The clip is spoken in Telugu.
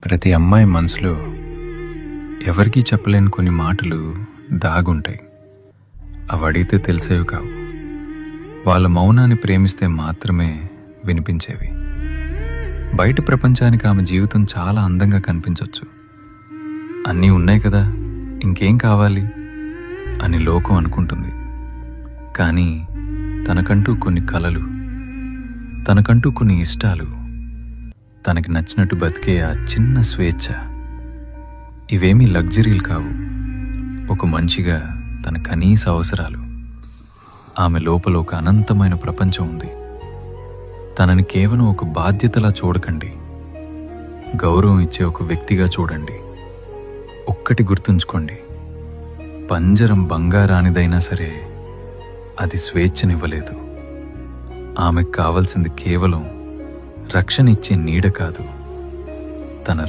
ప్రతి అమ్మాయి మనసులో ఎవరికీ చెప్పలేని కొన్ని మాటలు దాగుంటాయి. అవి అడిగితే తెలిసేవి కావు. వాళ్ళ మౌనాన్ని ప్రేమిస్తే మాత్రమే వినిపించేవి. బయట ప్రపంచానికి ఆమె జీవితం చాలా అందంగా కనిపించవచ్చు. అన్నీ ఉన్నాయి కదా, ఇంకేం కావాలి అని లోకం అనుకుంటుంది. కానీ తనకంటూ కొన్ని కలలు, తనకంటూ కొన్ని ఇష్టాలు, తనకి నచ్చినట్టు బతికే ఆ చిన్న స్వేచ్ఛ, ఇవేమీ లగ్జరీలు కావు. ఒక మనిషిగా తన కనీస అవసరాలు. ఆమె లోపల ఒక అనంతమైన ప్రపంచం ఉంది. తనని కేవలం ఒక బాధ్యతలా చూడకండి, గౌరవం ఇచ్చే ఒక వ్యక్తిగా చూడండి. ఒక్కటి గుర్తుంచుకోండి, పంజరం బంగారానిదైనా సరే అది స్వేచ్ఛనివ్వలేదు. ఆమెకు కావలసింది కేవలం రక్షణ ఇచ్చే నీడ కాదు, తన